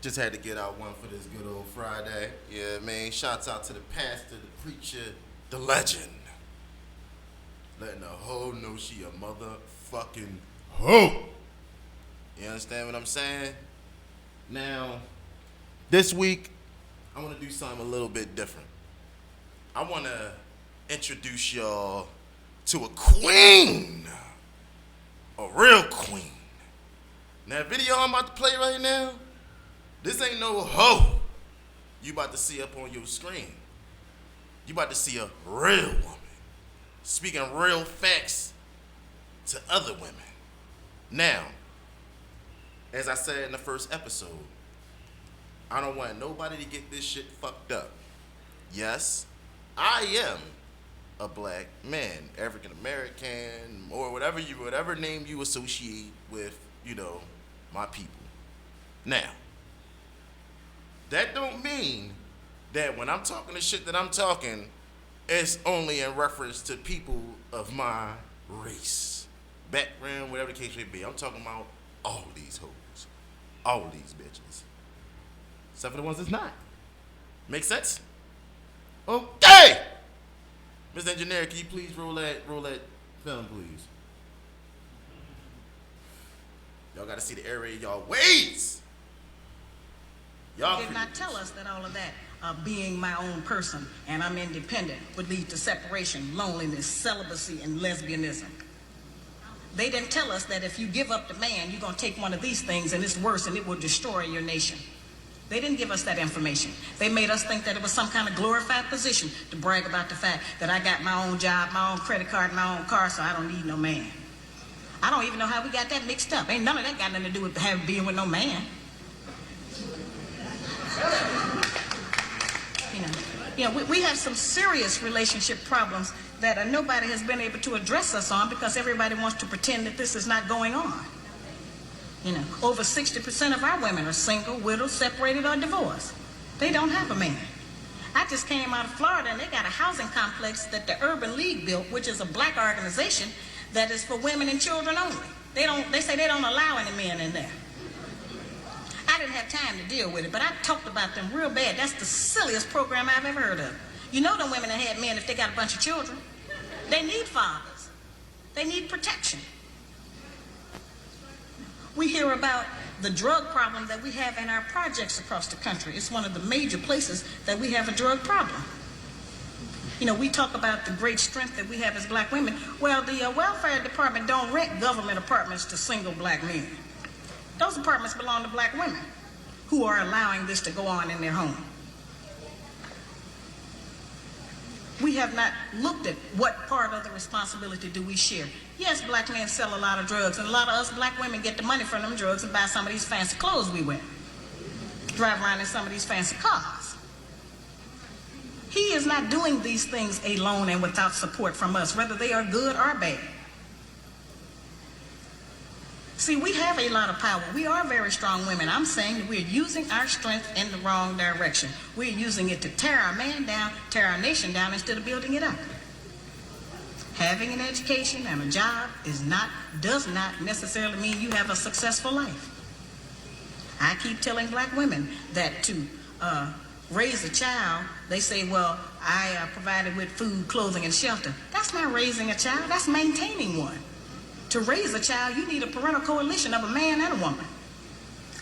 Just had to get out one for this good old Friday. Yeah, man. Shouts out to the pastor, the preacher, the legend. Letting the hoe know she a motherfucking hoe. You understand what I'm saying? Now, this week, I want to do something a little bit different. I want to introduce y'all to a queen. A real queen. Now, the video I'm about to play right now, this ain't no hoe you about to see up on your screen. You about to see a real woman speaking real facts to other women. Now, as I said in the first episode, I don't want nobody to get this shit fucked up. Yes, I am a black man, African American, or whatever name you associate with, my people. Now, that don't mean that when I'm talking the shit that I'm talking, it's only in reference to people of my race, background, whatever the case may be. I'm talking about all these hoes, all these bitches, except for the ones that's not. Make sense? Okay. Mr. Engineer, can you please roll that film, please? Y'all gotta see the area of y'all ways. Y'all did not tell us that all of that, being my own person and I'm independent, would lead to separation, loneliness, celibacy, and lesbianism. They didn't tell us that if you give up the man, you're going to take one of these things and it's worse and it will destroy your nation. They didn't give us that information. They made us think that it was some kind of glorified position to brag about the fact that I got my own job, my own credit card, my own car, so I don't need no man. I don't even know how we got that mixed up. Ain't none of that got nothing to do with being with no man. We have some serious relationship problems that nobody has been able to address us on because everybody wants to pretend that this is not going on. Over 60% of our women are single, widowed, separated, or divorced. They don't have a man. I just came out of Florida and they got a housing complex that the Urban League built, which is a black organization that is for women and children only. They say they don't allow any men in there. I didn't have time to deal with it, but I talked about them real bad. That's the silliest program I've ever heard of. Them women that had men if they got a bunch of children. They need fathers. They need protection. We hear about the drug problem that we have in our projects across the country. It's one of the major places that we have a drug problem. We talk about the great strength that we have as black women. Well, the welfare department don't rent government apartments to single black men. Those apartments belong to black women who are allowing this to go on in their home. We have not looked at what part of the responsibility do we share. Yes, black men sell a lot of drugs, and a lot of us black women get the money from them drugs and buy some of these fancy clothes we wear. Drive around in some of these fancy cars. He is not doing these things alone and without support from us, whether they are good or bad. See, we have a lot of power. We are very strong women. I'm saying that we're using our strength in the wrong direction. We're using it to tear our man down, tear our nation down instead of building it up. Having an education and a job does not necessarily mean you have a successful life. I keep telling black women that to raise a child, they say, well, I provided with food, clothing, and shelter. That's not raising a child, that's maintaining one. To raise a child, you need a parental coalition of a man and a woman.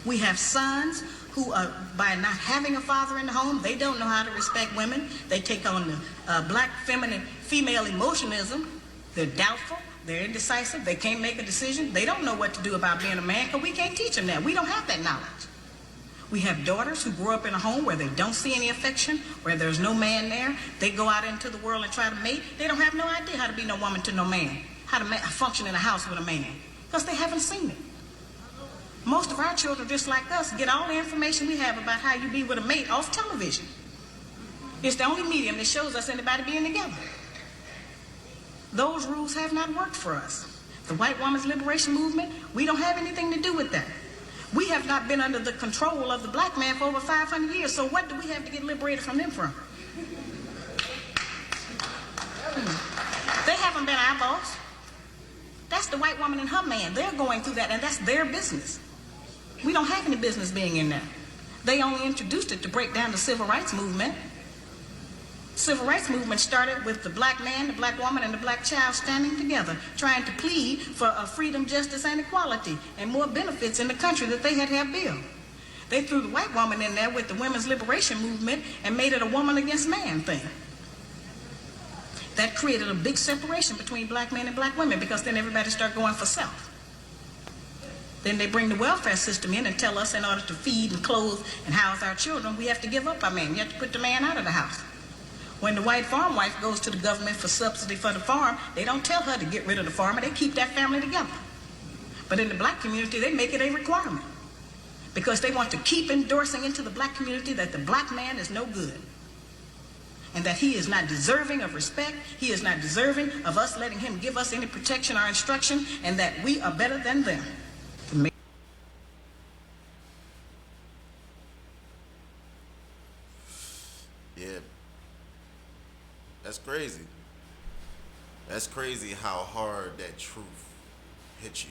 We have sons who, by not having a father in the home, they don't know how to respect women. They take on the black female emotionalism. They're doubtful. They're indecisive. They can't make a decision. They don't know what to do about being a man because we can't teach them that. We don't have that knowledge. We have daughters who grow up in a home where they don't see any affection, where there's no man there. They go out into the world and try to mate. They don't have no idea how to be no woman to no man, how to function in a house with a man, because they haven't seen it. Most of our children, just like us, get all the information we have about how you be with a mate off television. It's the only medium that shows us anybody being together. Those rules have not worked for us. The white woman's liberation movement, we don't have anything to do with that. We have not been under the control of the black man for over 500 years, so what do we have to get liberated from them from? They haven't been our boss. That's the white woman and her man. They're going through that, and that's their business. We don't have any business being in there. They only introduced it to break down the civil rights movement. Civil rights movement started with the black man, the black woman, and the black child standing together, trying to plead for freedom, justice, and equality, and more benefits in the country that they had built. They threw the white woman in there with the women's liberation movement and made it a woman against man thing. That created a big separation between black men and black women, because then everybody started going for self. Then they bring the welfare system in and tell us in order to feed and clothe and house our children, we have to give up our man. You have to put the man out of the house. When the white farm wife goes to the government for subsidy for the farm, they don't tell her to get rid of the farmer. They keep that family together. But in the black community, they make it a requirement, because they want to keep endorsing into the black community that the black man is no good, and that he is not deserving of respect, he is not deserving of us letting him give us any protection or instruction, and that we are better than them. Yeah. That's crazy. That's crazy how hard that truth hits you.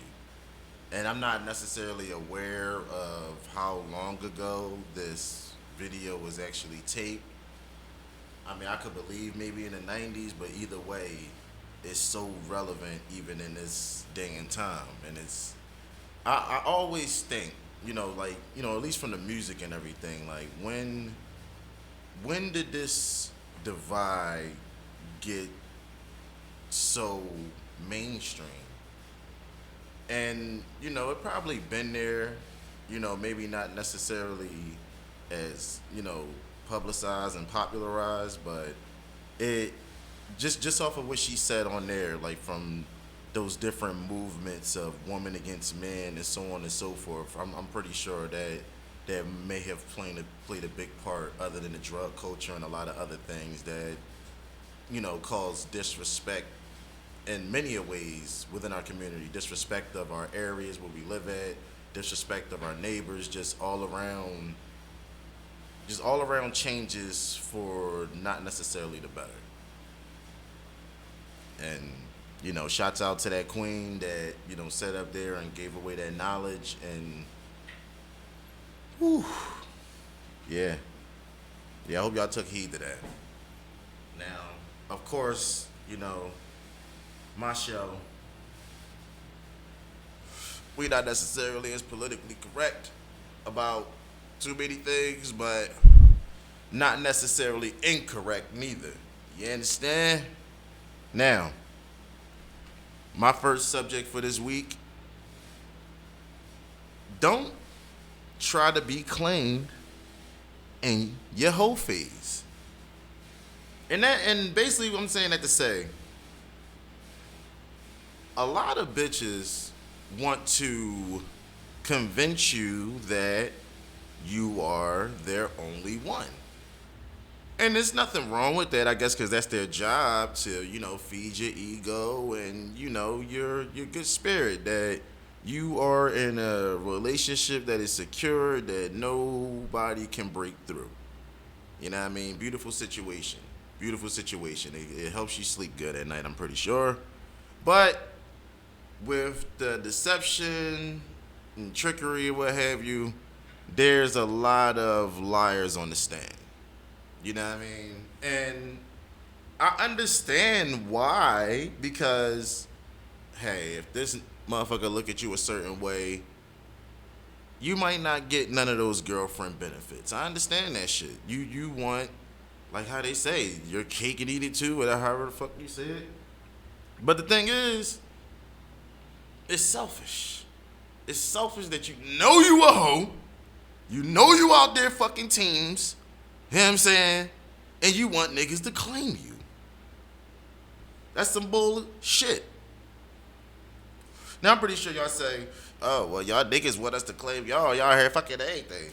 And I'm not necessarily aware of how long ago this video was actually taped. I mean, I could believe maybe in the 90s, but either way, it's so relevant even in this day and time. And I always think, like, at least from the music and everything, like, when did this divide get so mainstream? And, it probably been there, maybe not necessarily as, publicized and popularized, but it just off of what she said on there, like from those different movements of women against men and so on and so forth, I'm pretty sure that may have played a big part, other than the drug culture and a lot of other things that, cause disrespect in many ways within our community, disrespect of our areas where we live at, disrespect of our neighbors, just all around changes for not necessarily the better. And, shouts out to that queen that, sat up there and gave away that knowledge, and whew, yeah, I hope y'all took heed to that. Now, of course, my show, we not necessarily as politically correct about too many things, but not necessarily incorrect neither. You understand? Now, my first subject for this week: don't try to be claimed in your whole phase. And basically what I'm saying that to say, a lot of bitches want to convince you that you are their only one. And there's nothing wrong with that, I guess, because that's their job to, feed your ego and, your good spirit, that you are in a relationship that is secure, that nobody can break through. You know what I mean? Beautiful situation. It helps you sleep good at night, I'm pretty sure. But with the deception and trickery or what have you, there's a lot of liars on the stand. You know what I mean? And I understand why, because, hey, if this motherfucker look at you a certain way, you might not get none of those girlfriend benefits. I understand that shit. You want, like how they say, your cake and eat it too, whatever, however the fuck you say it. But the thing is, it's selfish. It's selfish that you a hoe, you out there fucking teams, you know what I'm saying, and you want niggas to claim you. That's some bullshit. Now I'm pretty sure y'all say, oh, well, y'all niggas want us to claim y'all here fucking anything.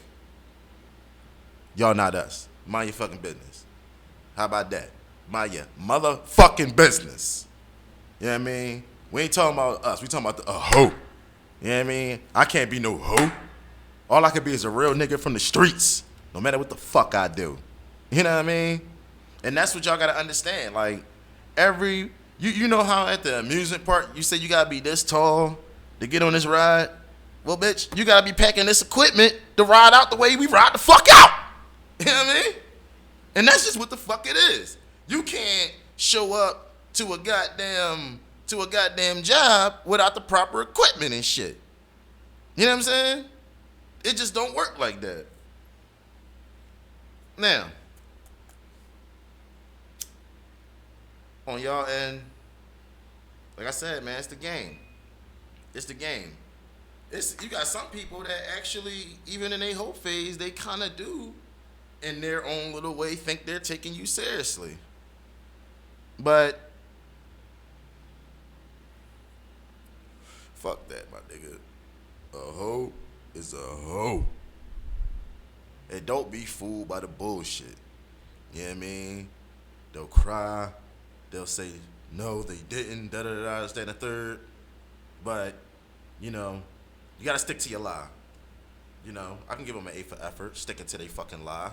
Y'all not us. Mind your fucking business. How about that? Mind your motherfucking business. You know what I mean? We ain't talking about us. We talking about a hoe. You know what I mean? I can't be no hoe. All I could be is a real nigga from the streets, no matter what the fuck I do. You know what I mean? And that's what y'all gotta understand. Like, you know how at the amusement park you say you gotta be this tall to get on this ride? Well, bitch, you gotta be packing this equipment to ride out the way we ride the fuck out. You know what I mean? And that's just what the fuck it is. You can't show up to a goddamn job without the proper equipment and shit. You know what I'm saying? It just don't work like that. Now, on y'all end, like I said, man, it's the game. It's the game. You got some people that actually, even in their whole phase, they kind of do, in their own little way, think they're taking you seriously. But fuck that, my nigga. A hoe is a hoe. And don't be fooled by the bullshit. You know what I mean? They'll cry. They'll say, no, they didn't, da-da-da-da, this, that, and the third. But, you know, you gotta stick to your lie. You know, I can give them an A for effort, sticking to their fucking lie.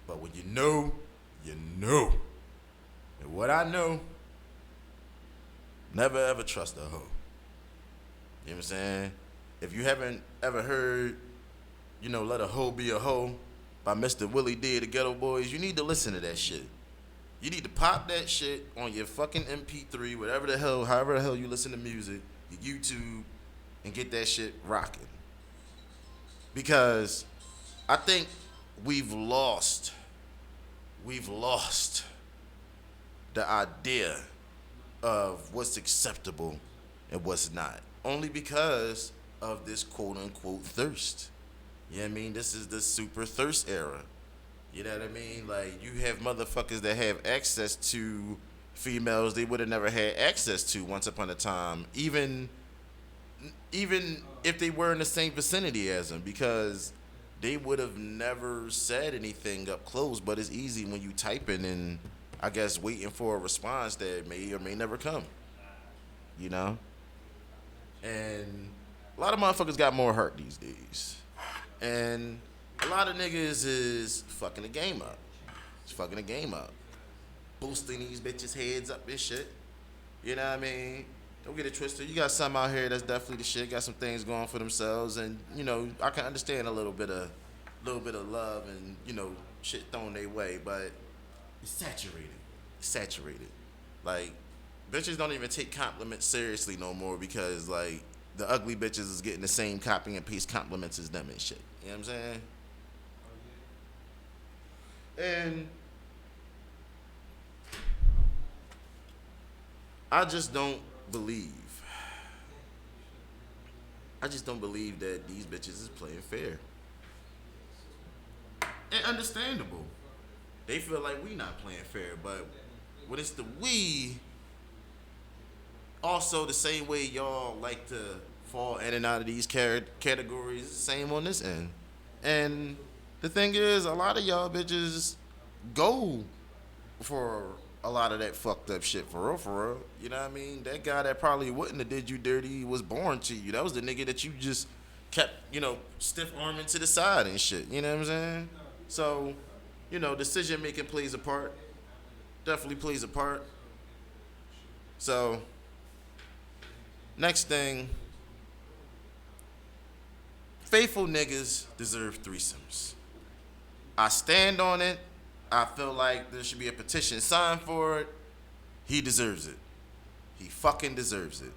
But when you know, you know. And what I know, never ever trust a hoe. You know what I'm saying? If you haven't ever heard, you know, Let a Hoe Be a Hoe by Mr. Willie D, the Ghetto Boys, you need to listen to that shit. You need to pop that shit on your fucking MP3, whatever the hell, however the hell you listen to music, your YouTube, and get that shit rocking. Because I think we've lost the idea of what's acceptable and what's not. Only because of this quote unquote thirst. You know what I mean? This is the super thirst era. You know what I mean? Like, you have motherfuckers that have access to females they would have never had access to once upon a time. Even if they were in the same vicinity as them, because they would have never said anything up close. But it's easy when you typing and, I guess, waiting for a response that may or may never come. You know? And a lot of motherfuckers got more heart these days. And a lot of niggas is fucking the game up. It's fucking the game up. Boosting these bitches' heads up and shit. You know what I mean? Don't get it twisted. You got some out here that's definitely the shit. Got some things going for themselves, and you know, I can understand a little bit of love and, you know, shit thrown their way, but it's saturated. It's saturated. Like, bitches don't even take compliments seriously no more, because like the ugly bitches is getting the same copy and paste compliments as them and shit. You know what I'm saying? And I just don't believe that these bitches is playing fair. And understandable. They feel like we not playing fair, but when it's the we, also the same way y'all like to fall in and out of these categories, same on this end. And the thing is, a lot of y'all bitches go for a lot of that fucked up shit, for real, for real. You know what I mean? That guy that probably wouldn't have did you dirty was born to you. That was the nigga that you just kept, you know, stiff arming to the side and shit. You know what I'm saying? So, you know, decision making plays a part. Definitely plays a part. So, next thing, faithful niggas deserve threesomes. I stand on it. I feel like there should be a petition signed for it. He deserves it. He fucking deserves it.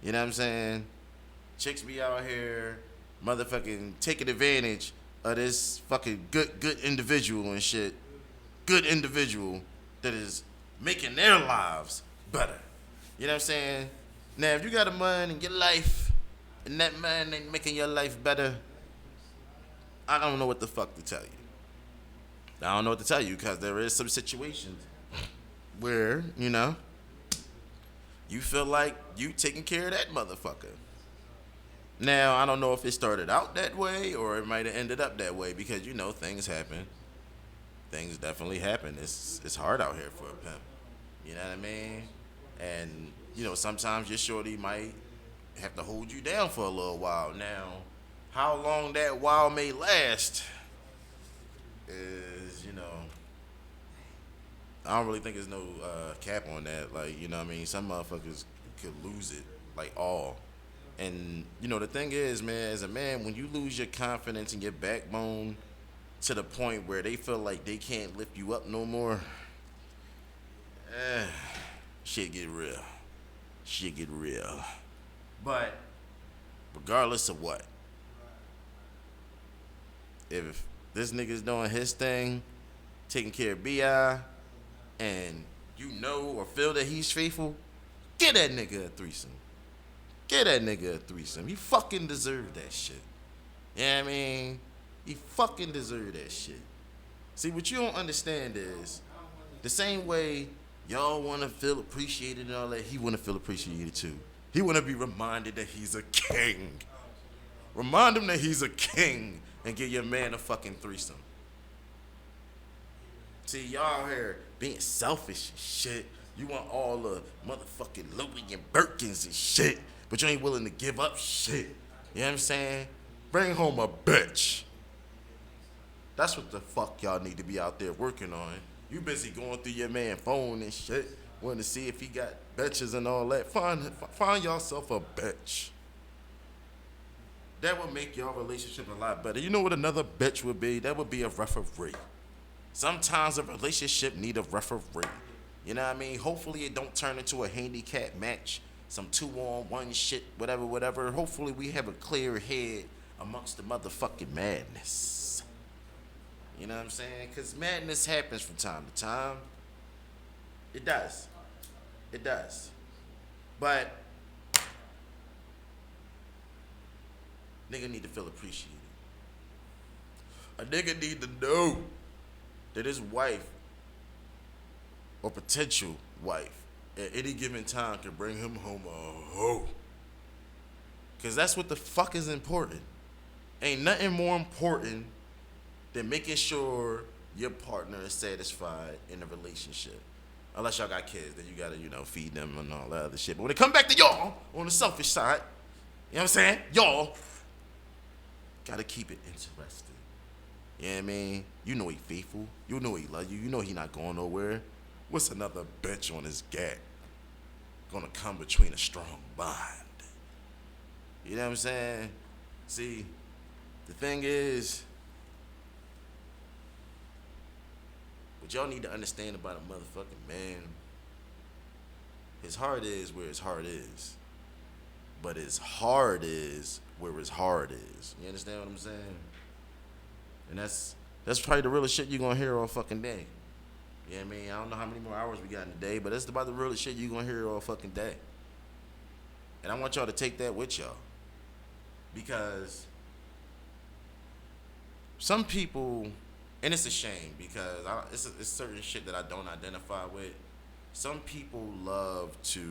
You know what I'm saying? Chicks be out here motherfucking taking advantage of this fucking good individual and shit. Good individual that is making their lives better. You know what I'm saying? Now, if you got a man in your life and that man ain't making your life better, I don't know what the fuck to tell you. I don't know what to tell you, because there is some situations where, you know, you feel like you taking care of that motherfucker. Now, I don't know if it started out that way or it might have ended up that way, because, you know, things happen. Things definitely happen. It's hard out here for a pimp. You know what I mean? And, you know, sometimes your shorty might have to hold you down for a little while. Now, how long that while may last is, you know, I don't really think there's no cap on that. Like, you know what I mean? Some motherfuckers could lose it, like all. And the thing is, man, as a man, when you lose your confidence and your backbone to the point where they feel like they can't lift you up no more, eh, shit get real. Shit get real. But regardless of what, if this nigga's doing his thing, taking care of BI, and you know or feel that he's faithful, get that nigga a threesome. Get that nigga a threesome. He fucking deserve that shit. You know what I mean? He fucking deserve that shit. See, what you don't understand is the same way y'all want to feel appreciated and all that, he want to feel appreciated too. He want to be reminded that he's a king. Remind him that he's a king and give your man a fucking threesome. See, y'all here being selfish and shit. You want all the motherfucking Louis and Birkins and shit, but you ain't willing to give up shit. You know what I'm saying? Bring home a bitch. That's what the fuck y'all need to be out there working on. You busy going through your man phone and shit, wanting to see if he got bitches and all that. Find yourself a bitch. That would make your relationship a lot better. You know what another bitch would be? That would be a referee. Sometimes a relationship need a referee. You know what I mean? Hopefully it don't turn into a handicap match, some 2-on-1 shit, whatever. Hopefully we have a clear head amongst the motherfucking madness. You know what I'm saying? Because madness happens from time to time. It does. It does. But nigga need to feel appreciated. A nigga need to know that his wife or potential wife at any given time can bring him home a hoe. Because that's what the fuck is important. Ain't nothing more important than making sure your partner is satisfied in a relationship. Unless y'all got kids, then you gotta, feed them and all that other shit. But when it come back to y'all, on the selfish side, you know what I'm saying? Y'all gotta keep it interesting. You know what I mean? You know he faithful. You know he love you. You know he not going nowhere. What's another bitch on his gat gonna come between a strong bond? You know what I'm saying? See, the thing is, what y'all need to understand about a motherfucking man, his heart is where his heart is. But his heart is where his heart is. You understand what I'm saying? And that's probably the realest shit you're gonna hear all fucking day. You know what I mean? I don't know how many more hours we got in the day, but that's about the realest shit you're gonna hear all fucking day. And I want y'all to take that with y'all. Because some people, and it's a shame because it's certain shit that I don't identify with. Some people love to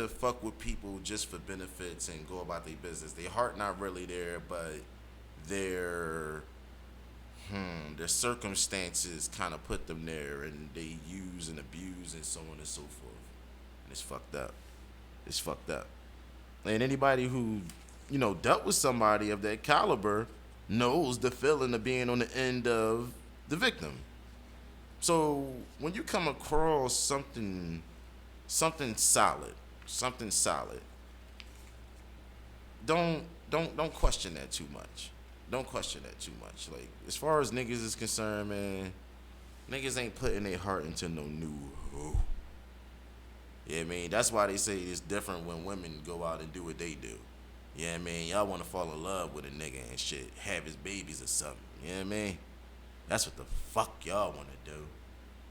fuck with people just for benefits and go about their business. Their heart not really there, but their circumstances kind of put them there, and they use and abuse and so on and so forth. And it's fucked up. It's fucked up. And anybody who, dealt with somebody of that caliber knows the feeling of being on the end of the victim. So when you come across something solid, don't question that too much. Don't question that too much. Like, as far as niggas is concerned, man, niggas ain't putting their heart into no new hoe. Yeah, I mean, that's why they say it's different when women go out and do what they do. Yeah, I mean, y'all want to fall in love with a nigga and shit, have his babies or something. You know what I mean? That's what the fuck y'all want to do.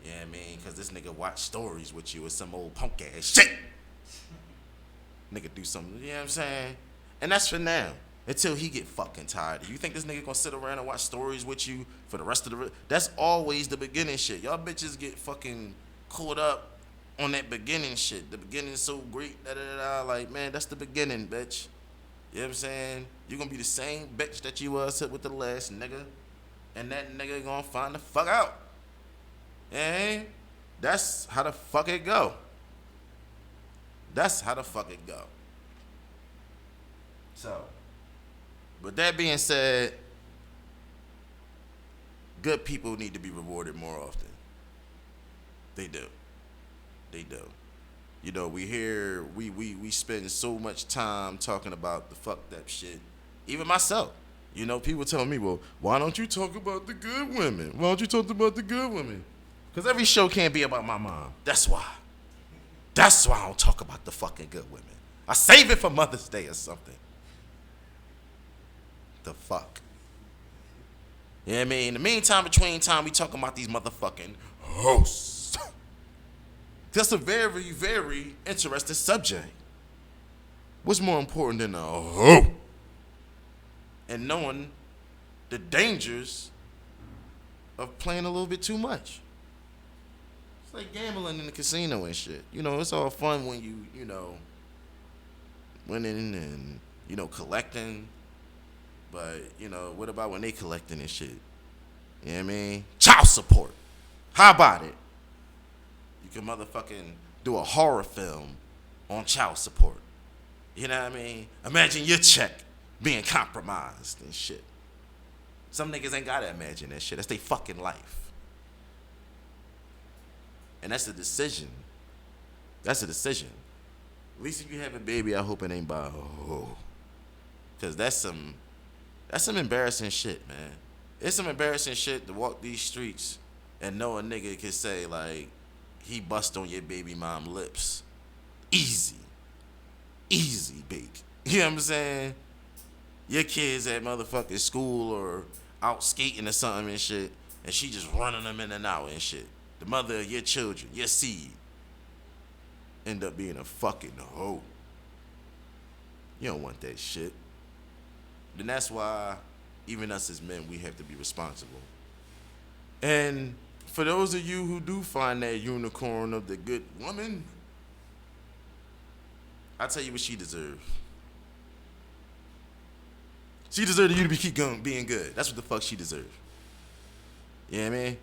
You know what I mean? Because this nigga watch stories with you or some old punk ass shit. Nigga do something, you know what I'm saying? And that's for now. Until he get fucking tired. You think this nigga gonna sit around and watch stories with you for the rest of the... That's always the beginning shit. Y'all bitches get fucking caught up on that beginning shit. The beginning's so great, da-da-da-da. Like, man, that's the beginning, bitch. You know what I'm saying? You gonna be the same bitch that you was with the last nigga. And that nigga gonna find the fuck out. And that's how the fuck it go. That's how the fuck it go. So, with that being said, good people need to be rewarded more often. They do. They do. You know, we spend so much time talking about the fucked up shit. Even myself. You know, people tell me, well, why don't you talk about the good women? Why don't you talk about the good women? Because every show can't be about my mom. That's why. That's why I don't talk about the fucking good women. I save it for Mother's Day or something. The fuck? You know what I mean? In the meantime, between time, we talking about these motherfucking hosts. That's a very, very interesting subject. What's more important than a hoe? And knowing the dangers of playing a little bit too much. It's like gambling in the casino and shit. You know, it's all fun when you know, winning and, you know, collecting. But, you know, what about when they collecting and shit? You know what I mean? Child support. How about it? You can motherfucking do a horror film on child support. You know what I mean? Imagine your check being compromised and shit. Some niggas ain't gotta imagine that shit. That's their fucking life. And that's a decision. That's a decision. At least if you have a baby, I hope it ain't by a hoe. Cause that's some embarrassing shit, man. It's some embarrassing shit to walk these streets and know a nigga can say, like, he bust on your baby mom lips. Easy. Easy bake. You know what I'm saying? Your kids at motherfucking school or out skating or something and shit, and she just running them in and out and shit. The mother of your children, your seed, end up being a fucking hoe. You don't want that shit. Then that's why even us as men, we have to be responsible. And for those of you who do find that unicorn of the good woman, I'll tell you what she deserves. She deserves you to keep going, being good. That's what the fuck she deserves. You know what I mean?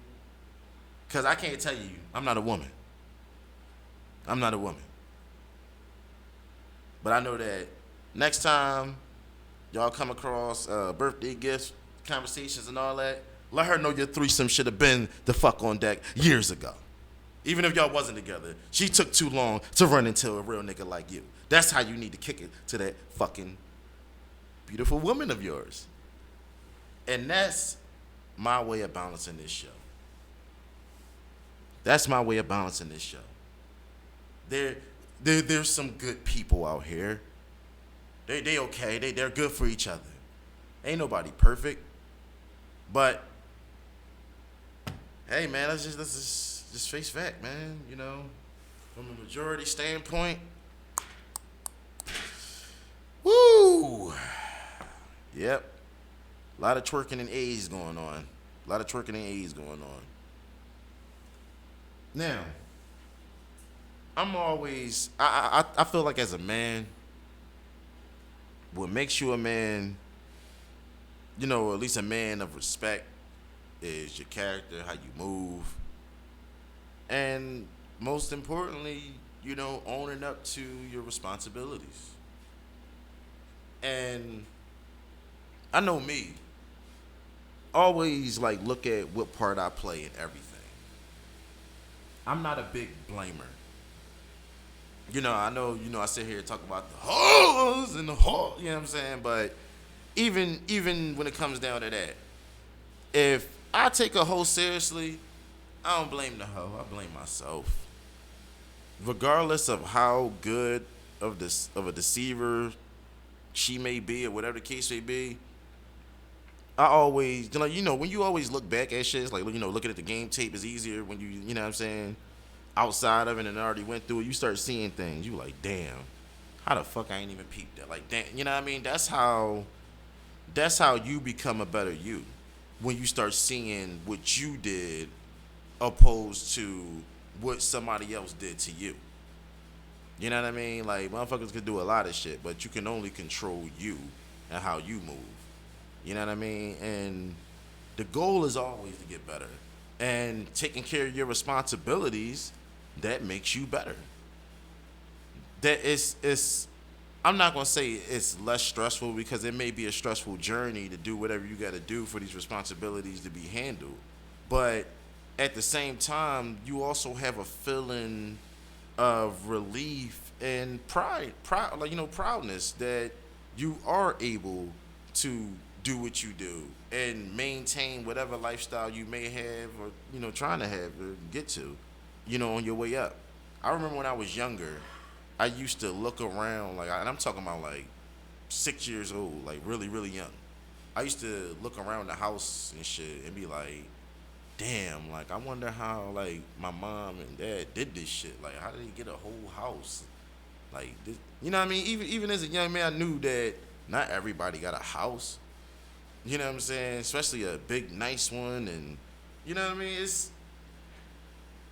Because I can't tell you, I'm not a woman. I'm not a woman. But I know that next time y'all come across birthday gifts, conversations and all that, let her know your threesome should have been the fuck on deck years ago. Even if y'all wasn't together, she took too long to run into a real nigga like you. That's how you need to kick it to that fucking beautiful woman of yours. And that's my way of balancing this show. That's my way of balancing this show. There's some good people out here. They okay. They're good for each other. Ain't nobody perfect. But hey man, let's just face fact, man. You know, from a majority standpoint, woo. Yep. A lot of twerking and A's going on. Now, I'm always, I feel like as a man, what makes you a man, you know, at least a man of respect, is your character, how you move, and most importantly, you know, owning up to your responsibilities. And I know me, always like look at what part I play in everything. I'm not a big blamer. You know, I know, you know, I sit here and talk about the hoes and the whore, you know what I'm saying? But even when it comes down to that, if I take a hoe seriously, I don't blame the hoe. I blame myself. Regardless of how good of a deceiver she may be or whatever the case may be, I always, you know, when you always look back at shit, it's like, you know, looking at the game tape is easier when you know what I'm saying, outside of it and already went through it, you start seeing things. You like, damn, how the fuck I ain't even peeped that? Like, damn, you know what I mean? That's how you become a better you, when you start seeing what you did opposed to what somebody else did to you. You know what I mean? Like, motherfuckers can do a lot of shit, but you can only control you and how you move. You know what I mean? And the goal is always to get better. And taking care of your responsibilities, that makes you better. That is I'm not gonna say it's less stressful, because it may be a stressful journey to do whatever you gotta do for these responsibilities to be handled. But at the same time, you also have a feeling of relief and proud, like proudness that you are able to do what you do and maintain whatever lifestyle you may have or trying to have or get to, on your way up. I remember when I was younger, I used to look around and I'm talking about like 6 years old, like really really young. I used to look around the house and shit and be like, damn, like I wonder how like my mom and dad did this shit. Like how did they get a whole house? Like this, you know what I mean? Even as a young man, I knew that not everybody got a house. You know what I'm saying? Especially a big nice one, and you know what I mean?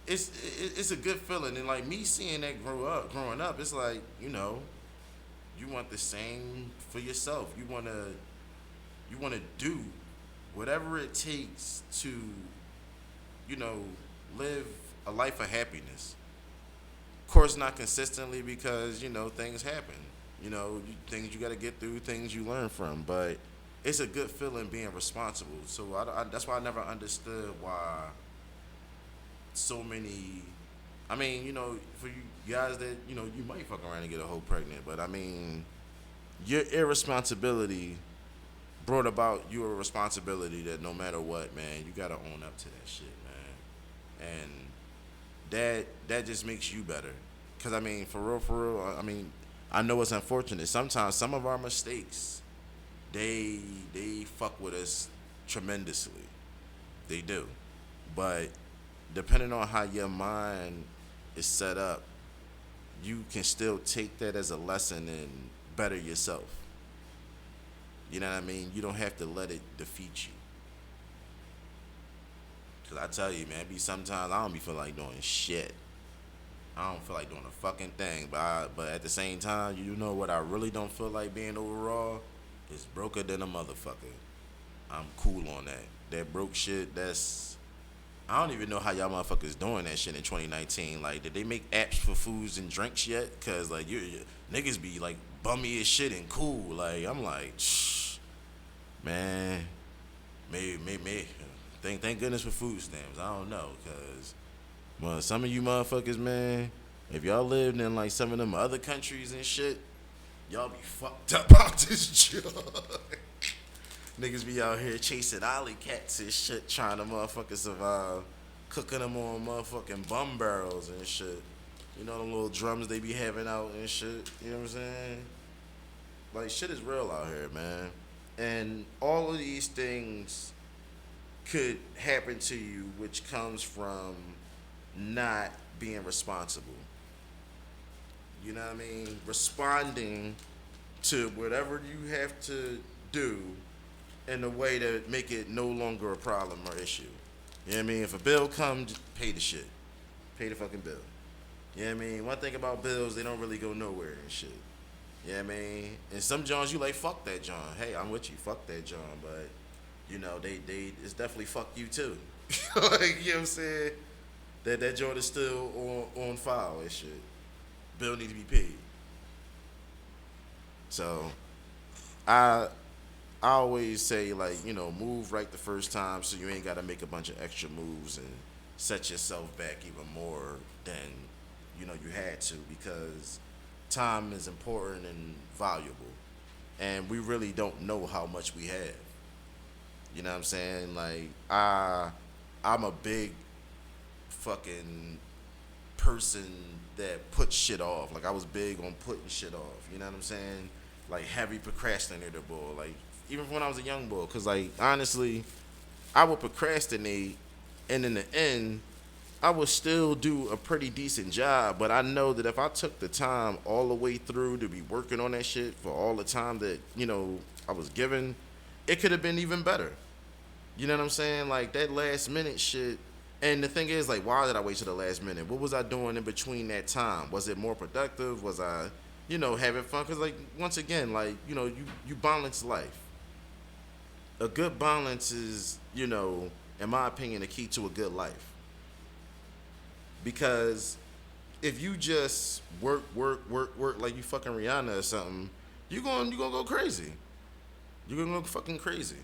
It's a good feeling, and like me seeing that growing up, it's like you want the same for yourself. You wanna do whatever it takes to you know, live a life of happiness. Of course, not consistently because things happen. Things you got to get through, things you learn from. But it's a good feeling being responsible. So that's why I never understood why so many. I mean, for you guys that you might fuck around and get a hoe pregnant, but I mean, your irresponsibility brought about your responsibility that no matter what, man, you gotta own up to that shit, man. And that just makes you better. Cause I mean, for real, I mean, I know it's unfortunate. Sometimes some of our mistakes, they fuck with us tremendously. They do. But depending on how your mind is set up, you can still take that as a lesson and better yourself. You know what I mean? You don't have to let it defeat you. Cause I tell you, man, it be sometimes I don't be feel like doing shit. I don't feel like doing a fucking thing. But at the same time, you know what I really don't feel like being overall is broker than a motherfucker. I'm cool on that. That broke shit, I don't even know how y'all motherfuckers doing that shit in 2019. Like, did they make apps for foods and drinks yet? Cause like you niggas be like bummy as shit and cool. Like I'm like, shh, man, maybe. Thank goodness for food stamps. I don't know, cause well, some of you motherfuckers, man, if y'all lived in like some of them other countries and shit, y'all be fucked up out this joint. Niggas be out here chasing alley cats and shit, trying to motherfucking survive, cooking them on motherfucking bum barrels and shit. You know them little drums they be having out and shit. You know what I'm saying? Like shit is real out here, man. And all of these things could happen to you, which comes from not being responsible. You know what I mean? Responding to whatever you have to do in a way to make it no longer a problem or issue. You know what I mean? If a bill comes, just pay the shit. Pay the fucking bill. You know what I mean? One thing about bills, they don't really go nowhere and shit. You know what I mean? And some Johns you like, fuck that John. Hey, I'm with you, fuck that John. But, they it's definitely fuck you too. Like, you know what I'm saying? That joint is still on file and shit. Bill need to be paid. So, I always say like, move right the first time so you ain't gotta make a bunch of extra moves and set yourself back even more than you had to, because time is important and valuable. And we really don't know how much we have. You know what I'm saying? Like I'm a big fucking person that puts shit off. Like I was big on putting shit off. You know what I'm saying? Like heavy procrastinator boy. Like even when I was a young boy, cause like honestly, I would procrastinate, and in the end, I would still do a pretty decent job. But I know that if I took the time all the way through to be working on that shit for all the time that I was given, it could have been even better. You know what I'm saying? Like that last minute shit. And the thing is, like, why did I wait till the last minute? What was I doing in between that time? Was it more productive? Was I, having fun? Because, like, once again, like, you balance life. A good balance is, in my opinion, the key to a good life. Because if you just work like you fucking Rihanna or something, you gonna go crazy. You're gonna go fucking crazy.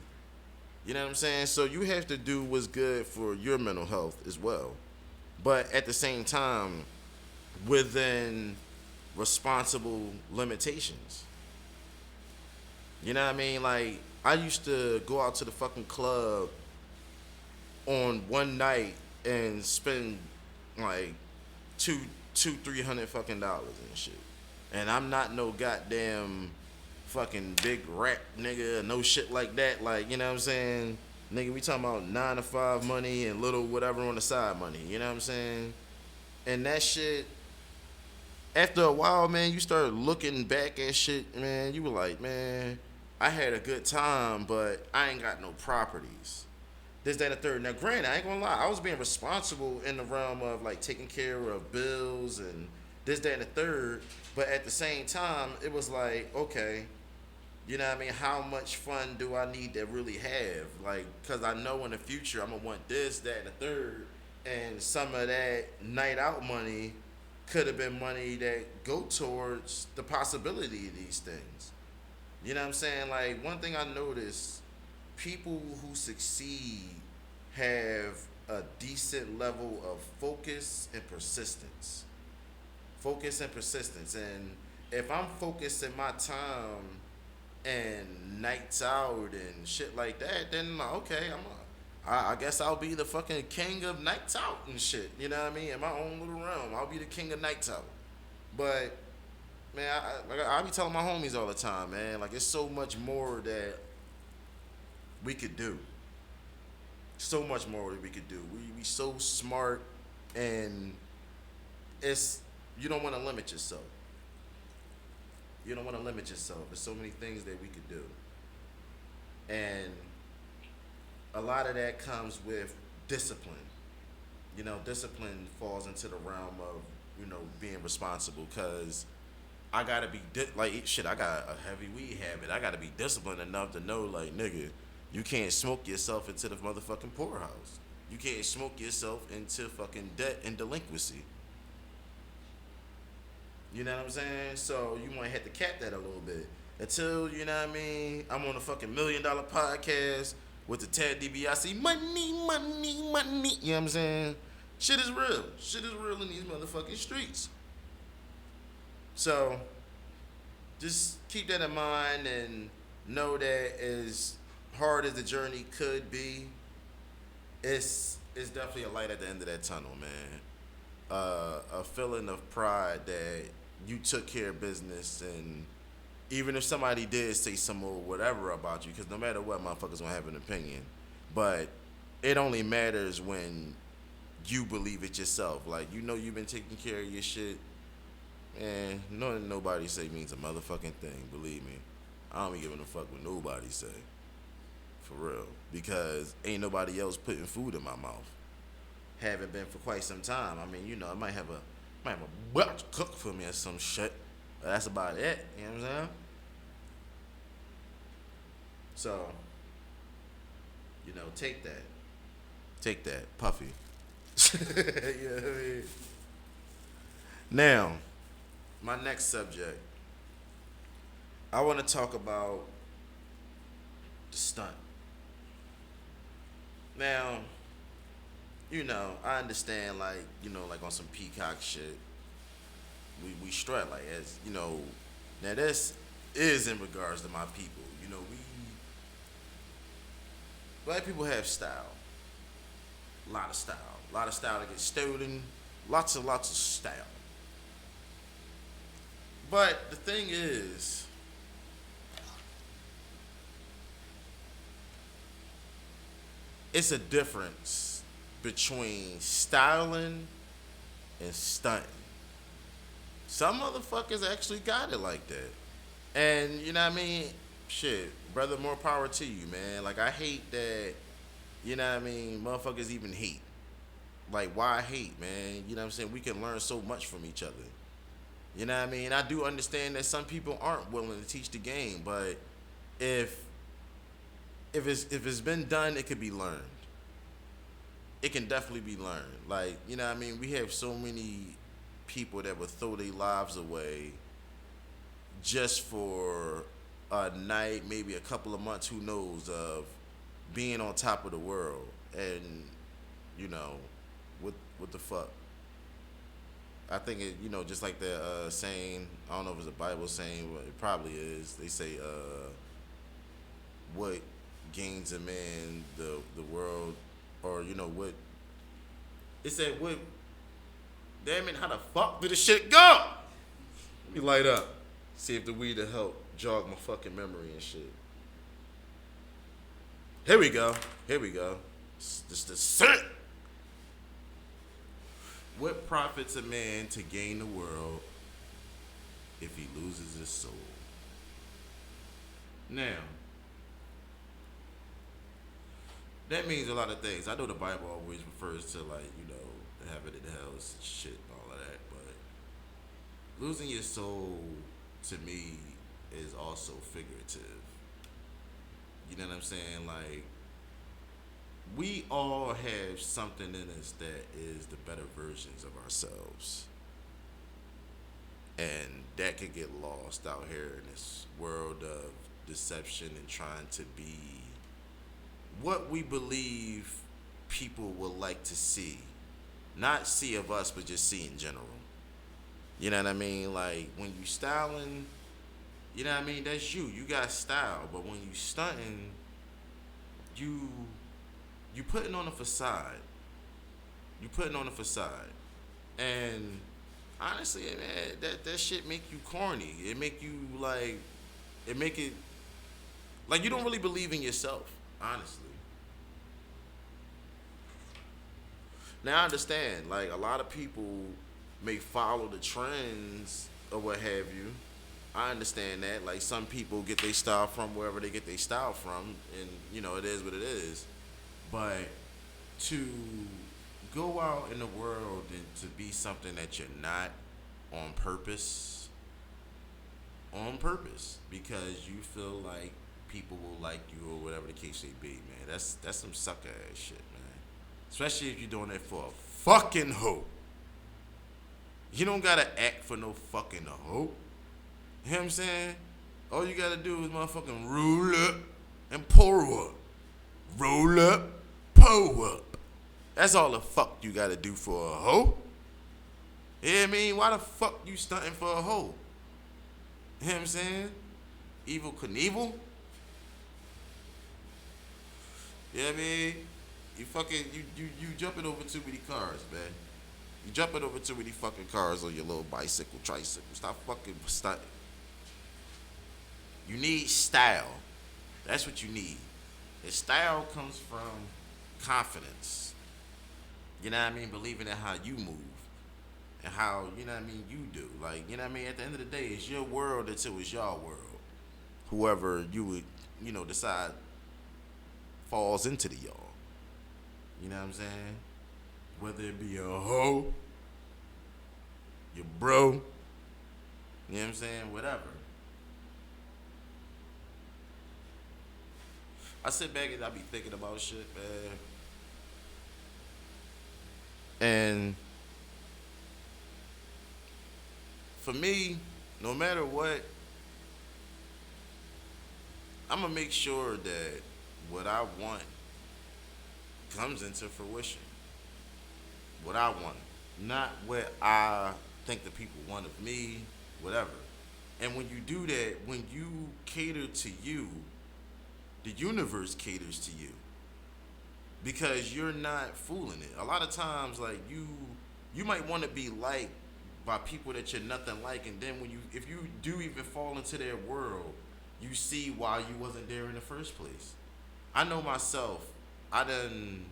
You know what I'm saying? So you have to do what's good for your mental health as well. But at the same time, within responsible limitations. You know what I mean? Like, I used to go out to the fucking club on one night and spend like two, 300 fucking dollars and shit. And I'm not no goddamn fucking big rap nigga, no shit like that. Like, you know what I'm saying? Nigga, we talking about 9 to 5 money and little whatever on the side money. You know what I'm saying? And that shit, after a while, man, you start looking back at shit, man, you were like, man, I had a good time, but I ain't got no properties. This, that, and the third. Now, granted, I ain't gonna lie, I was being responsible in the realm of like taking care of bills and this, that, and the third. But at the same time, it was like, okay, you know what I mean? How much fun do I need to really have? Like, cause I know in the future I'm gonna want this, that, and the third, and some of that night out money could have been money that go towards the possibility of these things. You know what I'm saying? Like, one thing I noticed, people who succeed have a decent level of focus and persistence. Focus and persistence. And if I'm focusing my time and nights out and shit like that, then okay, I guess I'll be the fucking king of nights out and shit. You know what I mean? In my own little realm, I'll be the king of nights out. But man, I be telling my homies all the time, man. Like, it's so much more that we could do. So much more that we could do. We so smart, and it's, you don't want to limit yourself. You don't want to limit yourself. There's so many things that we could do, and a lot of that comes with discipline. You know, discipline falls into the realm of, you know, being responsible, because I gotta be like, shit. I got a heavy weed habit. I gotta be disciplined enough to know, like, nigga, you can't smoke yourself into the motherfucking poorhouse. You can't smoke yourself into fucking debt and delinquency. You know what I'm saying? So you might have to cap that a little bit until, you know what I mean, I'm on a fucking $1 million podcast with the Ted DiBiase, money, money, money. You know what I'm saying? Shit is real. Shit is real in these motherfucking streets. So just keep that in mind and know that as hard as the journey could be, it's definitely a light at the end of that tunnel, man. A feeling of pride that you took care of business, and even if somebody did say some or whatever about you, because no matter what, motherfuckers gonna have an opinion, but it only matters when you believe it yourself. Like, you know, you've been taking care of your shit, and nobody say means a motherfucking thing. Believe me, I don't be giving a fuck what nobody say, for real, because ain't nobody else putting food in my mouth. Haven't been for quite some time. I mean, you know, I might have a butcher cook for me or some shit, but that's about it. You know what I'm saying? So, you know, take that, Puffy. You know what I mean? Now, my next subject, I want to talk about the stunt. Now, you know, I understand, like, you know, like on some peacock shit, we strut, like, as, you know, now this is in regards to my people. You know, black people have style. A lot of style. A lot of style that gets stolen. Lots and lots of style. But the thing is, it's a difference between styling and stunting. Some motherfuckers actually got it like that. And you know what I mean? Shit, brother, more power to you, man. Like, I hate that, you know what I mean, motherfuckers even hate. Like, why hate, man? You know what I'm saying? We can learn so much from each other. You know what I mean? I do understand that some people aren't willing to teach the game, but if it's been done, it could be learned. It can definitely be learned. Like, you know what I mean? We have so many people that would throw their lives away just for a night, maybe a couple of months, who knows, of being on top of the world. And, you know, what the fuck? I think it, just like the saying. I don't know if it's a Bible saying, but it probably is. They say, "What gains a man the world, or what?" It said, "What? Damn it! How the fuck did the shit go?" Let me light up. See if the weed will help jog my fucking memory and shit. Here we go. Here we go. This the shit. What profits a man to gain the world if he loses his soul? Now, that means a lot of things. I know the Bible always refers to, like, the heaven and hell and shit and all of that, but losing your soul to me is also figurative. You know what I'm saying? Like, we all have something in us that is the better versions of ourselves. And that could get lost out here in this world of deception and trying to be what we believe people will like to see. Not see of us, but just see in general. You know what I mean? Like, when you styling, you know what I mean? That's you. You got style. But when you stunting, you putting on a facade. You putting on a facade. And honestly, man, that shit make you corny. It make you make it like you don't really believe in yourself, honestly. Now I understand, like, a lot of people may follow the trends or what have you. I understand that. Like, some people get their style from wherever they get their style from, and it is what it is. But to go out in the world and to be something that you're not on purpose, because you feel like people will like you or whatever the case may be, man. That's some sucker ass shit, man. Especially if you're doing it for a fucking hoe. You don't gotta act for no fucking hoe. You know what I'm saying? All you gotta do is motherfucking roll up and pour up. Roll up, pour up. That's all the fuck you gotta do for a hoe. You know what I mean? Why the fuck you stunting for a hoe? You know what I'm saying? Evil Knievel? You know what I mean? You fucking, you jumping over too many cars, man. You jumping over too many fucking cars on your little bicycle, tricycle. Stop fucking stunting. You need style. That's what you need. And style comes from confidence. You know what I mean? Believing in how you move. And how, you know what I mean, you do. Like, you know what I mean? At the end of the day, it's your world until it's your world. Whoever you would, decide falls into the y'all. You know what I'm saying? Whether it be a hoe, your bro, you know what I'm saying? Whatever. I sit back and I be thinking about shit, man. And for me, no matter what, I'm gonna make sure that what I want comes into fruition. What I want, not what I think the people want of me, whatever. And when you do that, when you cater to you, the universe caters to you, because you're not fooling it. A lot of times, like, you might want to be liked by people that you're nothing like, and then if you do even fall into their world, you see why you wasn't there in the first place. I know myself. I done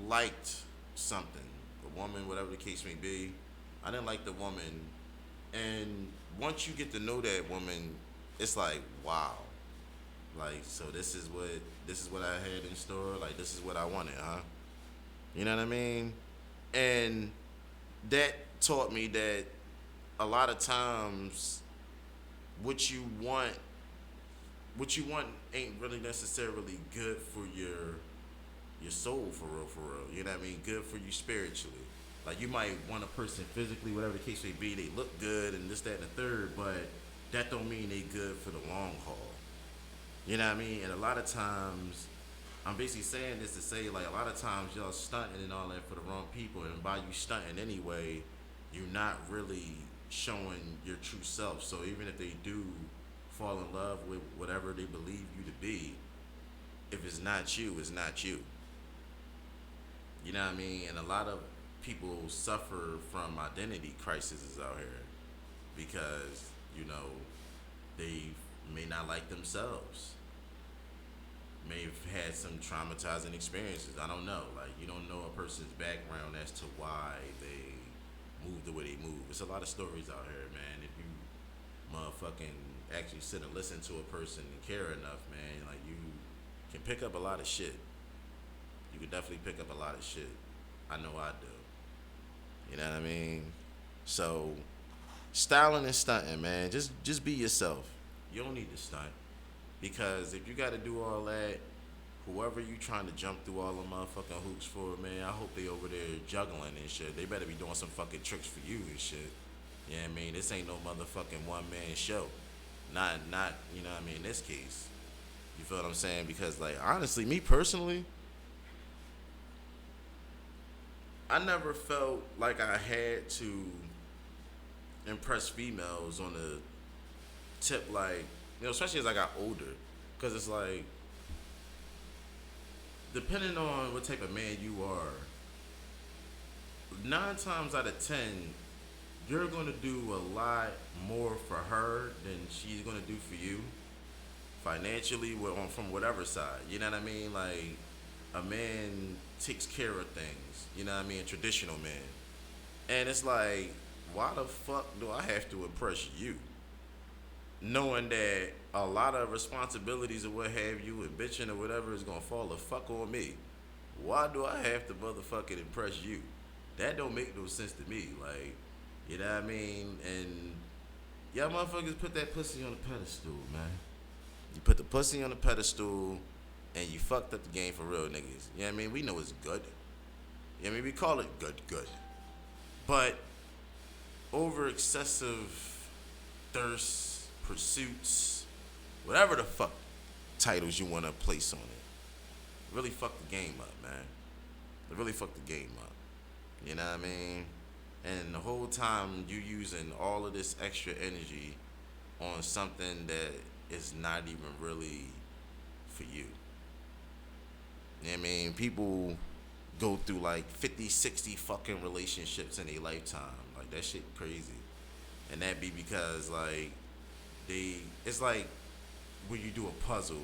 liked something, a woman, whatever the case may be. I didn't like the woman, and once you get to know that woman, it's like, wow. Like, so this is what I had in store. Like, this is what I wanted, huh? You know what I mean? And that taught me that a lot of times what you want ain't really necessarily good for your soul, for real. You know what I mean? Good for you spiritually. Like, you might want a person physically, whatever the case may be, they look good and this, that, and the third, but that don't mean they good for the long haul. You know what I mean? And a lot of times I'm basically saying this to say, like, a lot of times y'all stunting and all that for the wrong people, and by you stunting anyway, you're not really showing your true self. So even if they do fall in love with whatever they believe you to be, if it's not you, it's not you. You know what I mean? And a lot of people suffer from identity crises out here because, you know, they may not like themselves, may have had some traumatizing experiences. I don't know. Like, you don't know a person's background as to why they move the way they move. It's a lot of stories out here, man. If you motherfucking actually sit and listen to a person and care enough, man, like, you can pick up a lot of shit. You can definitely pick up a lot of shit. I know I do. You know what I mean? So, styling and stunting, man. Just be yourself. You don't need to stunt. Because if you got to do all that, whoever you trying to jump through all the motherfucking hoops for, man, I hope they over there juggling and shit. They better be doing some fucking tricks for you and shit. You know what I mean? This ain't no motherfucking one man show. Not, you know what I mean, in this case. You feel what I'm saying? Because, like, honestly, me personally, I never felt like I had to impress females on the tip, like, you know, especially as I got older. Because it's like, depending on what type of man you are, 9 times out of 10, you're going to do a lot more for her than she's going to do for you financially from whatever side. You know what I mean? Like, a man takes care of things. You know what I mean? A traditional man. And it's like, why the fuck do I have to impress you? Knowing that a lot of responsibilities or what have you and bitching or whatever is gonna fall the fuck on me. Why do I have to motherfucking impress you? That don't make no sense to me. Like, you know what I mean? And y'all motherfuckers put that pussy on the pedestal, man. You put the pussy on the pedestal and you fucked up the game for real niggas. You know what I mean? We know it's good. You know what I mean? We call it good. But over excessive thirst, pursuits, whatever the fuck titles you want to place on it, really fuck the game up, man. It really fucked the game up. You know what I mean? And the whole time you using all of this extra energy on something that is not even really for you. You know what I mean? People go through like 50, 60 fucking relationships in a lifetime. Like, that shit crazy. And that be because, like, it's like when you do a puzzle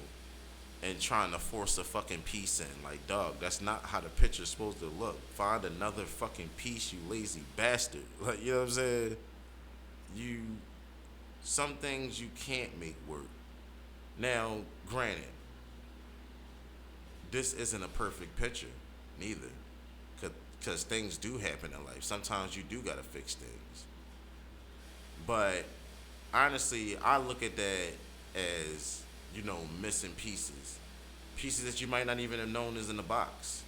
and trying to force a fucking piece in. Like, dog, that's not how the picture's supposed to look. Find another fucking piece, you lazy bastard. Like, you know what I'm saying? Some things you can't make work. Now, granted, this isn't a perfect picture, neither. Because things do happen in life. Sometimes you do gotta fix things. But honestly, I look at that as, you know, missing pieces. Pieces that you might not even have known is in the box.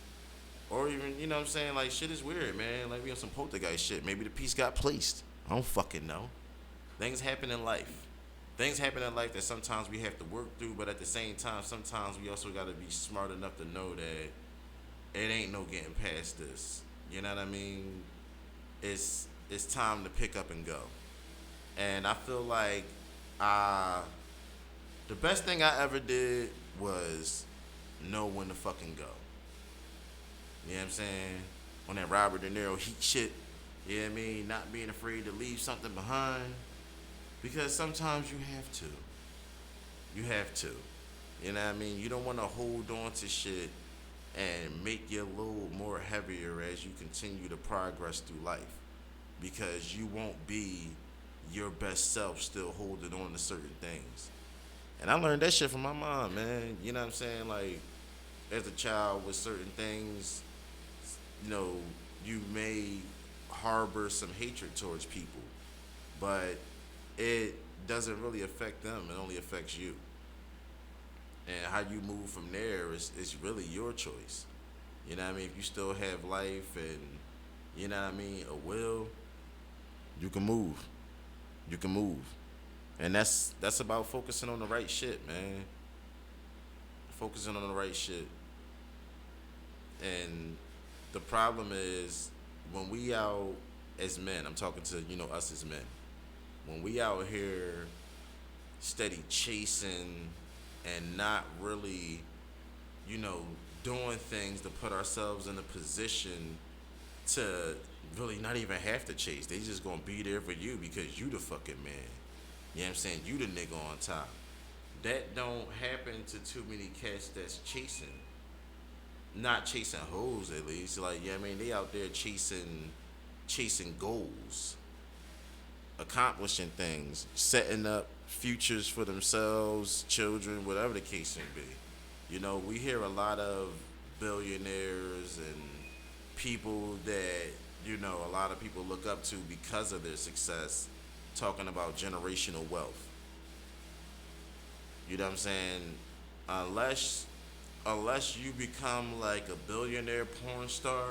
Or even, you know what I'm saying? Like, shit is weird, man. Like, we on some poltergeist shit. Maybe the piece got placed. I don't fucking know. Things happen in life. Things happen in life that sometimes we have to work through, but at the same time, sometimes we also got to be smart enough to know that it ain't no getting past this. You know what I mean? It's time to pick up and go. And I feel like the best thing I ever did was know when to fucking go. You know what I'm saying? On that Robert De Niro heat shit. You know what I mean? Not being afraid to leave something behind. Because sometimes you have to. You have to. You know what I mean? You don't want to hold on to shit and make your load more heavier as you continue to progress through life. Because you won't be your best self still holding on to certain things. And I learned that shit from my mom, man. You know what I'm saying? Like, as a child with certain things, you know, you may harbor some hatred towards people. But it doesn't really affect them. It only affects you. And how you move from there is really your choice. You know what I mean? If you still have life and, you know what I mean, a will, you can move. You can move. And that's about focusing on the right shit, man. Focusing on the right shit. And the problem is when we out as men, I'm talking to, us as men. When we out here steady chasing and not really, you know, doing things to put ourselves in a position to really not even have to chase. They just gonna be there for you because you the fucking man. You know what I'm saying? You the nigga on top. That don't happen to too many cats that's chasing. Not chasing hoes at least. Like, yeah, I mean, they out there chasing goals, accomplishing things, setting up futures for themselves, children, whatever the case may be. We hear a lot of billionaires and people that, a lot of people look up to because of their success, talking about generational wealth. You know what I'm saying? Unless unless you become like a billionaire porn star,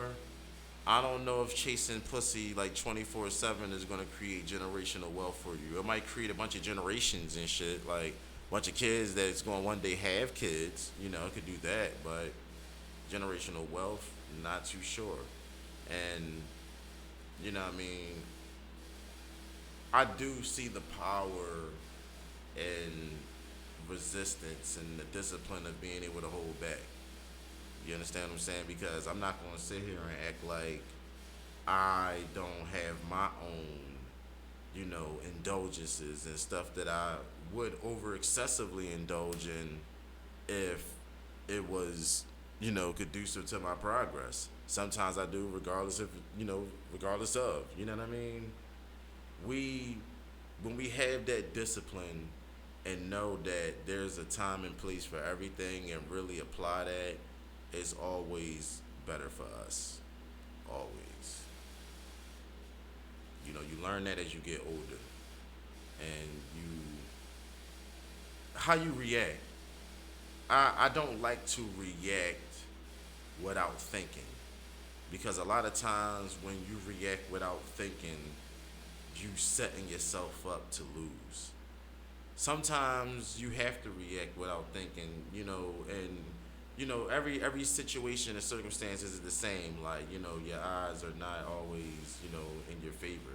I don't know if chasing pussy like 24/7 is gonna create generational wealth for you. It might create a bunch of generations and shit, like a bunch of kids that's gonna one day have kids. It could do that, but generational wealth, not too sure. And what I mean, I do see the power and resistance and the discipline of being able to hold back. You understand what I'm saying? Because I'm not going to sit here and act like I don't have my own, indulgences and stuff that I would over excessively indulge in if it was, conducive to my progress. Sometimes I do, regardless of, you know what I mean? We, when we have that discipline and know that there's a time and place for everything and really apply that, it's always better for us. Always. You learn that as you get older. And how you react. I don't like to react without thinking. Because a lot of times when you react without thinking, you setting yourself up to lose. Sometimes you have to react without thinking, and every situation and circumstances is the same. Like, your odds are not always, in your favor.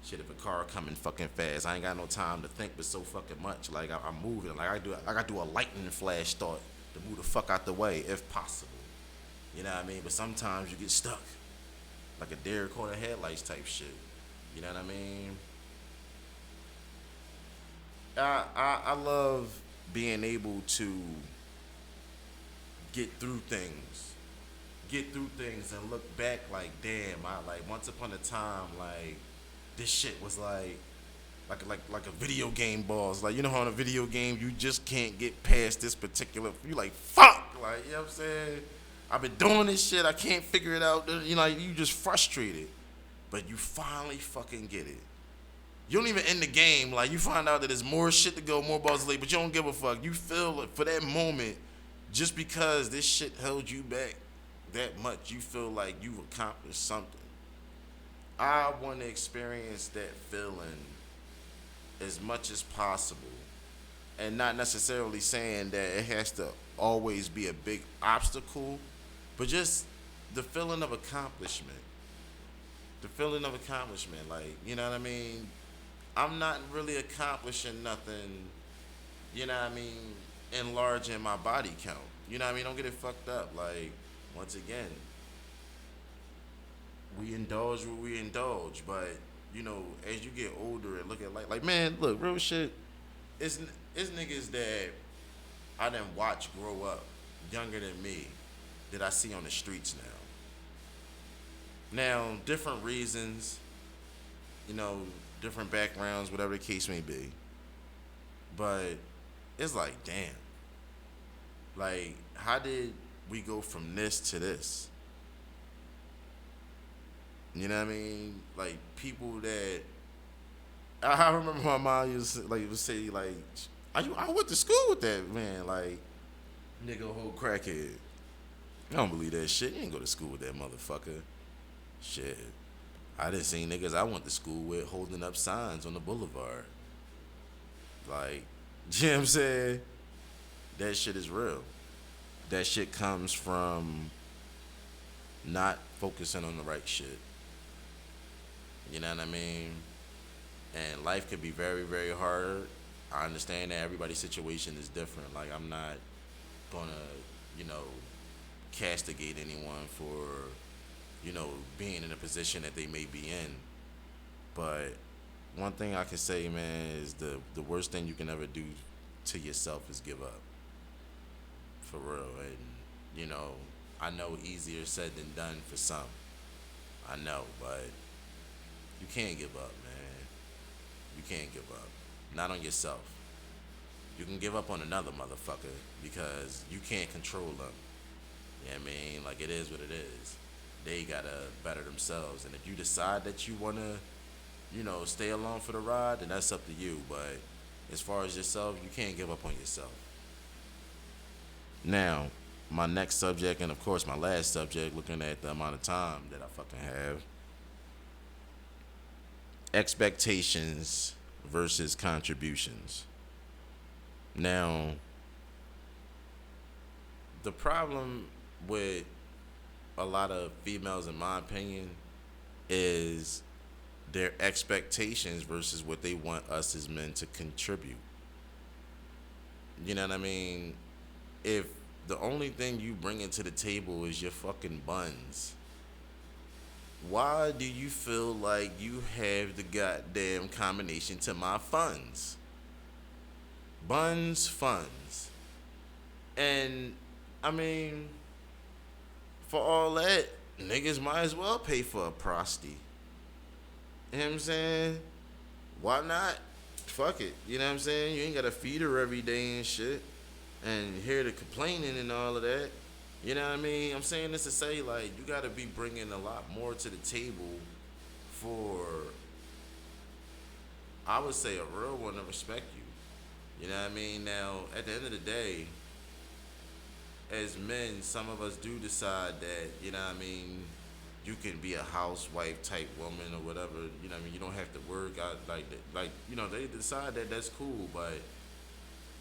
Shit, if a car coming fucking fast, I ain't got no time to think but so fucking much. Like I'm moving. Like I gotta do a lightning flash thought to move the fuck out the way if possible. You know what I mean? But sometimes you get stuck. Like a deer caught in headlights type shit. You know what I mean? I love being able to get through things. Get through things and look back like, damn, I like once upon a time, like this shit was like a video game boss. Like, how in a video game you just can't get past this particular, you like fuck, like, you know what I'm saying? I've been doing this shit, I can't figure it out. You just frustrated. But you finally fucking get it. You don't even end the game. Like, you find out that there's more shit to go, more balls late, but you don't give a fuck. You feel like for that moment, just because this shit held you back that much, you feel like you've accomplished something. I want to experience that feeling as much as possible. And not necessarily saying that it has to always be a big obstacle, but just the feeling of accomplishment. The feeling of accomplishment. Like, you know what I mean? I'm not really accomplishing nothing, enlarging my body count. You know what I mean? Don't get it fucked up. Like, once again, we indulge what we indulge, but, as you get older and look at like man, look, real shit, it's niggas that I done watch grow up younger than me that I see on the streets now. Now, different reasons, different backgrounds, whatever the case may be. But it's like, damn. Like, how did we go from this to this? You know what I mean? Like, people that I remember my mom would say like, I went to school with that man, like, nigga, whole crackhead. I don't believe that shit. You ain't go to school with that motherfucker. Shit. I done seen niggas I went to school with holding up signs on the boulevard. Like, you know what I'm saying? That shit is real. That shit comes from not focusing on the right shit. You know what I mean? And life could be very, very hard. I understand that everybody's situation is different. Like, I'm not gonna, you know, castigate anyone for, being in a position that they may be in. But one thing I can say, man, is the worst thing you can ever do to yourself is give up. For real. And, I know easier said than done for some. I know, but you can't give up, man. You can't give up. Not on yourself. You can give up on another motherfucker because you can't control them. You know what I mean? Like, it is what it is. They gotta better themselves. And if you decide that you wanna, stay along for the ride, then that's up to you. But as far as yourself, you can't give up on yourself. Now, my next subject, and of course my last subject, looking at the amount of time that I fucking have, expectations versus contributions. Now, the problem with a lot of females, in my opinion, is their expectations versus what they want us as men to contribute. You know what I mean? If the only thing you bring into the table is your fucking buns, why do you feel like you have the goddamn combination to my funds? Buns, funds. And, I mean, for all that, niggas might as well pay for a prosty. You know what I'm saying? Why not? Fuck it. You know what I'm saying? You ain't gotta feed her every day and shit. And hear the complaining and all of that. You know what I mean? I'm saying this to say, like, you gotta be bringing a lot more to the table for, I would say, a real one to respect you. You know what I mean? Now, at the end of the day, as men, some of us do decide that, you can be a housewife type woman or whatever. You know what I mean? You don't have to work out like that. Like, they decide that that's cool, but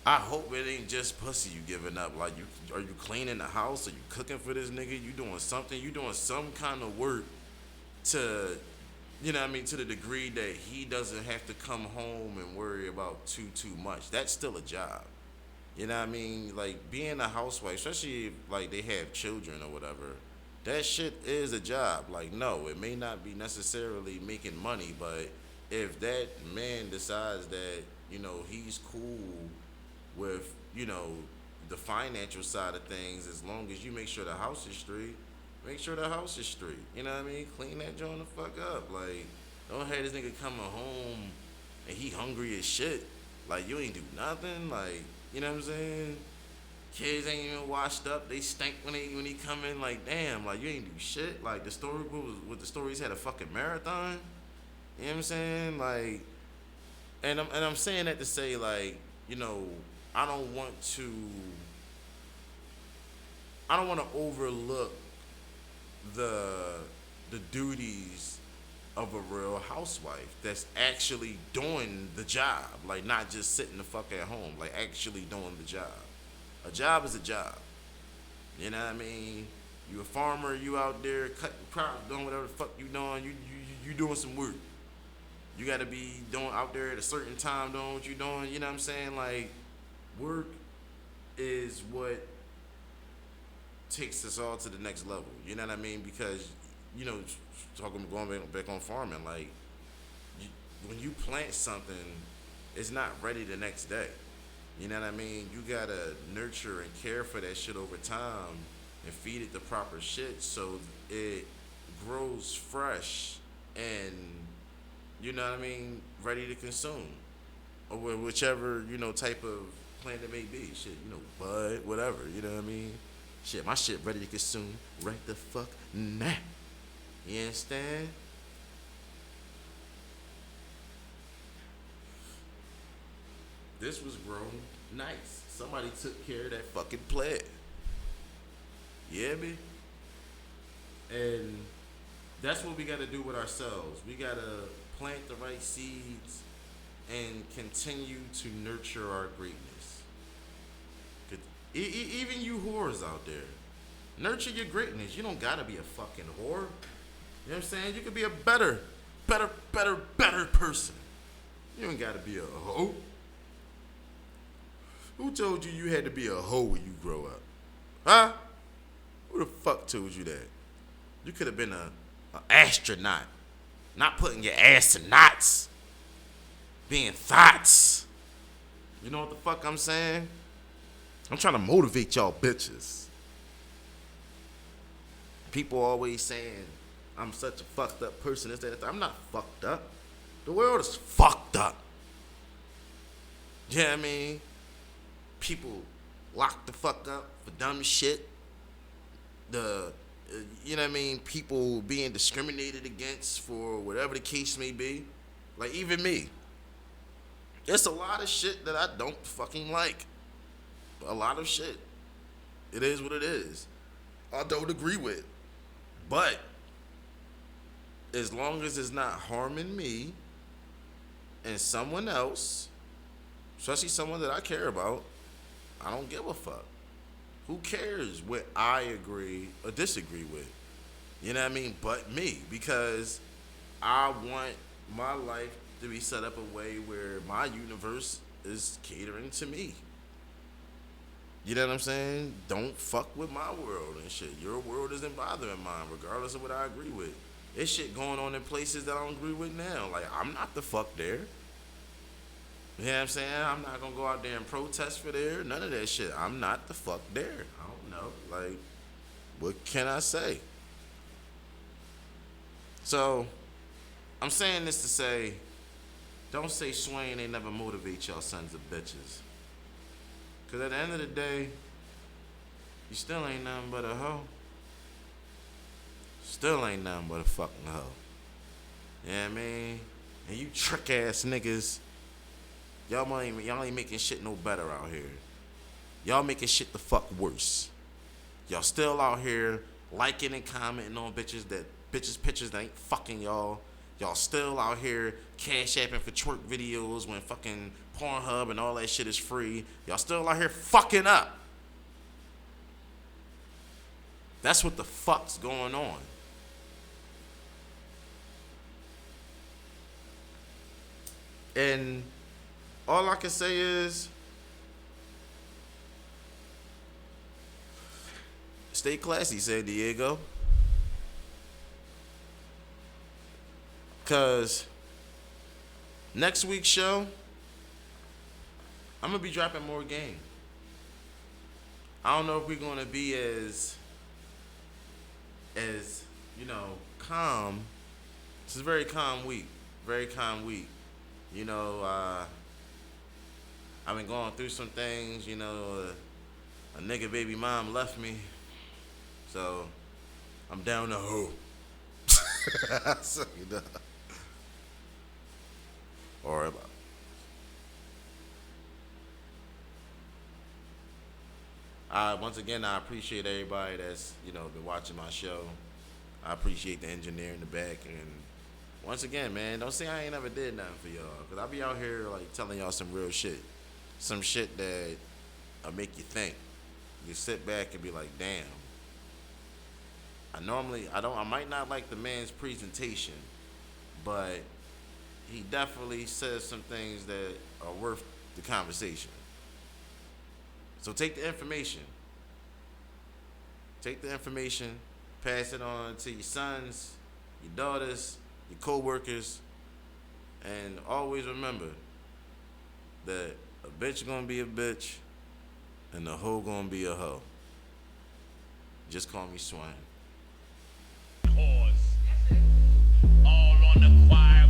I hope it ain't just pussy you giving up. Like, are you cleaning the house? Are you cooking for this nigga? You doing something? You doing some kind of work to, to the degree that he doesn't have to come home and worry about too much. That's still a job. You know what I mean? Like, being a housewife, especially if, like, they have children or whatever, that shit is a job. Like, no, it may not be necessarily making money, but if that man decides that, he's cool with, the financial side of things, as long as you make sure the house is straight, make sure the house is straight. You know what I mean? Clean that joint the fuck up. Like, don't have this nigga coming home and he hungry as shit. Like, you ain't do nothing. Like, you know what I'm saying? Kids ain't even washed up. They stink when he come in. Like, damn, like, you ain't do shit. Like, the story with the stories had a fucking marathon. You know what I'm saying? Like, and I'm saying that to say, like, I don't want to overlook the duties of a real housewife that's actually doing the job, like, not just sitting the fuck at home, like, actually doing the job. A job is a job. You know what I mean? You a farmer, you out there cutting crops, doing whatever the fuck you doing, you doing some work. You gotta be doing out there at a certain time doing what you doing, you know what I'm saying? Like, work is what takes us all to the next level. You know what I mean? Because, going back on farming, like, when you plant something, it's not ready the next day. You know what I mean? You gotta nurture and care for that shit over time and feed it the proper shit so it grows fresh and, ready to consume. Or whichever, type of plant it may be. Shit, bud, whatever, you know what I mean? Shit, my shit ready to consume right the fuck now. You understand? This was grown nice. Somebody took care of that fucking plant. Yeah, me. And that's what we gotta do with ourselves. We gotta plant the right seeds and continue to nurture our greatness. Even you whores out there, Nurture your greatness. You don't gotta be a fucking whore. You know what I'm saying? You could be a better person. You ain't gotta be a hoe. Who told you you had to be a hoe when you grow up? Huh? Who the fuck told you that? You could have been an astronaut. Not putting your ass in knots. Being thoughts. You know what the fuck I'm saying? I'm trying to motivate y'all bitches. People always saying I'm such a fucked up person. I'm not fucked up. The world is fucked up. Yeah, I mean, people locked the fuck up for dumb shit. You know what I mean? People being discriminated against for whatever the case may be. Like, even me. There's a lot of shit that I don't fucking like. A lot of shit. It is what it is. I don't agree with. But as long as it's not harming me and someone else, especially someone that I care about, I don't give a fuck. Who cares what I agree or disagree with? You know what I mean? But me, because I want my life to be set up a way where my universe is catering to me. You know what I'm saying? Don't fuck with my world and shit. Your world isn't bothering mine, regardless of what I agree with. There's shit going on in places that I don't agree with now. Like, I'm not the fuck there. You know what I'm saying? I'm not gonna go out there and protest for there. None of that shit. I'm not the fuck there. I don't know. Like, what can I say? So, I'm saying this to say, don't say Swain ain't never motivate y'all sons of bitches. Because at the end of the day, you still ain't nothing but a hoe. Still ain't nothing but a fucking hoe. You know what I mean? And you trick ass niggas, y'all ain't making shit no better out here. Y'all making shit the fuck worse. Y'all still out here liking and commenting on bitches pictures that ain't fucking y'all. Y'all still out here cash apping for twerk videos when fucking Pornhub and all that shit is free. Y'all still out here fucking up. That's what the fuck's going on. And all I can say is, stay classy, San Diego. Because next week's show, I'm going to be dropping more game. I don't know if we're going to be as, you know, calm. This is a very calm week. Very calm week. You know, I've been going through some things. You know, a nigga baby mom left me. So, I'm down the hoe. So, you know. Or once again, I appreciate everybody that's, you know, been watching my show. I appreciate the engineer in the back. And once again, man, don't say I ain't never did nothing for y'all. Because I be out here, like, telling y'all some real shit. Some shit that will make you think. You sit back and be like, damn. I might not like the man's presentation, but he definitely says some things that are worth the conversation. So take the information. Take the information, pass it on to your sons, your daughters, your co-workers, and always remember that a bitch gonna be a bitch and a hoe gonna be a hoe. Just call me Swain. All on the choir.